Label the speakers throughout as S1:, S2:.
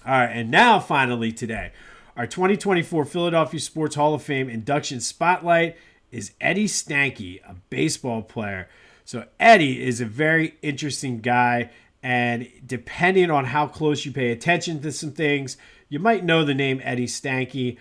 S1: All right, and now finally today, our 2024 Philadelphia Sports Hall of Fame induction spotlight is Eddie Stanky, a baseball player. So Eddie is a very interesting guy, and depending on how close you pay attention to some things, you might know the name Eddie Stanky.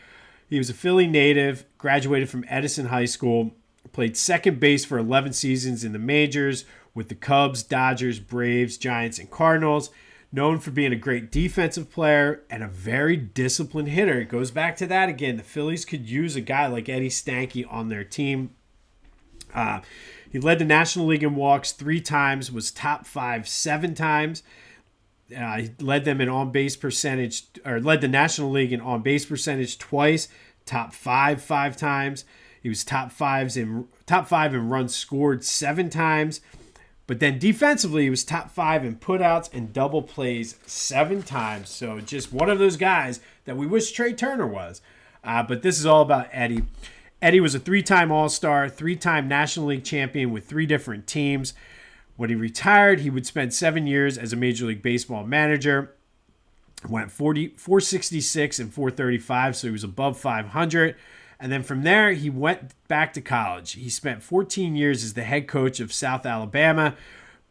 S1: He was a Philly native, graduated from Edison High School, played second base for 11 seasons in the majors with the Cubs, Dodgers, Braves, Giants, and Cardinals. Known for being a great defensive player and a very disciplined hitter. It goes back to that again. The Phillies could use a guy like Eddie Stanky on their team. He led the National League in walks 3 times, was top 5 7 times. He led them in on base percentage, or led the National League in on base percentage twice, top 5 5 times. He was top 5 in runs scored 7 times. But then defensively, he was top 5 in putouts and double plays 7 times. So just one of those guys that we wish Trey Turner was. But this is all about Eddie. Eddie was a 3-time All-Star, 3-time National League champion with 3 different teams. When he retired, he would spend 7 years as a Major League Baseball manager. Went 466 and 435, so he was above 500. And then from there, he went back to college. He spent 14 years as the head coach of South Alabama,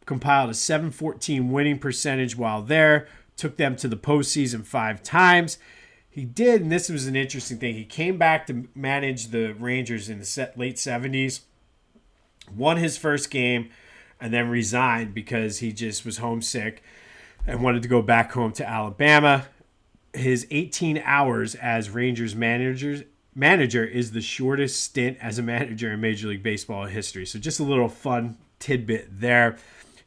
S1: compiled a 714 winning percentage while there, took them to the postseason 5 times. He did, and this was an interesting thing, he came back to manage the Rangers in the late 70s, won his first game, and then resigned because he just was homesick and wanted to go back home to Alabama. His 18 hours as Rangers manager is the shortest stint as a manager in Major League Baseball history. So just a little fun tidbit there.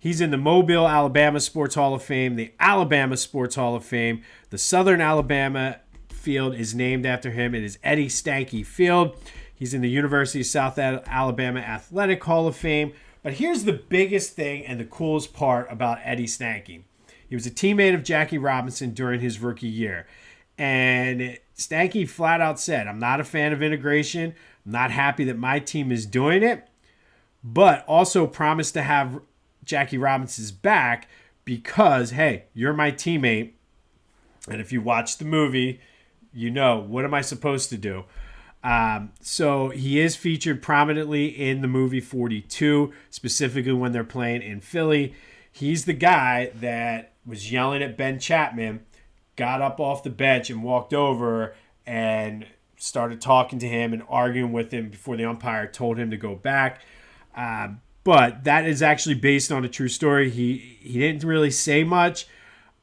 S1: He's in the Mobile, Alabama Sports Hall of Fame, the Alabama Sports Hall of Fame. The Southern Alabama field is named after him. It is Eddie Stanky Field. He's in the University of South Alabama Athletic Hall of Fame. But here's the biggest thing and the coolest part about Eddie Stanky. He was a teammate of Jackie Robinson during his rookie year. And Stanky flat out said, I'm not a fan of integration. I'm not happy that my team is doing it, but also promised to have Jackie Robinson's back because, hey, you're my teammate. And if you watch the movie, you know, what am I supposed to do? So he is featured prominently in the movie 42, specifically when they're playing in Philly. He's the guy that was yelling at Ben Chapman, got up off the bench and walked over and started talking to him and arguing with him before the umpire told him to go back. But that is actually based on a true story. He didn't really say much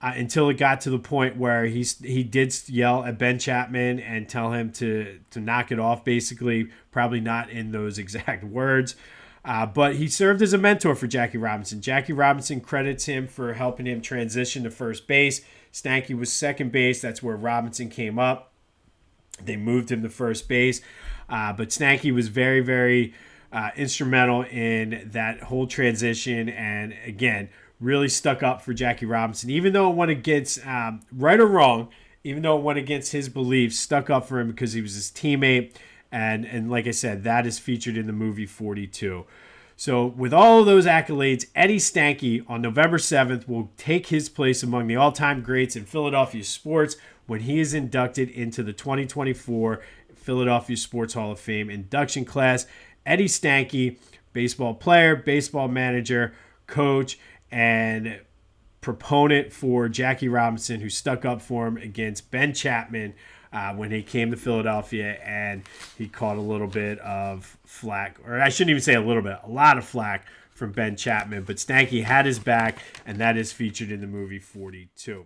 S1: until it got to the point where he did yell at Ben Chapman and tell him to knock it off, basically, probably not in those exact words. But he served as a mentor for Jackie Robinson. Jackie Robinson credits him for helping him transition to first base. Stanky was second base. That's where Robinson came up. They moved him to first base. But Stanky was very, very instrumental in that whole transition. And again, really stuck up for Jackie Robinson. Even though it went against, right or wrong, even though it went against his beliefs, stuck up for him because he was his teammate. And like I said, that is featured in the movie 42. So with all of those accolades, Eddie Stanky on November 7th will take his place among the all-time greats in Philadelphia sports when he is inducted into the 2024 Philadelphia Sports Hall of Fame induction class. Eddie Stanky, baseball player, baseball manager, coach, and proponent for Jackie Robinson, who stuck up for him against Ben Chapman when he came to Philadelphia, and he caught a little bit of flack, or I shouldn't even say a little bit, a lot of flack from Ben Chapman. But Stanky had his back, and that is featured in the movie 42.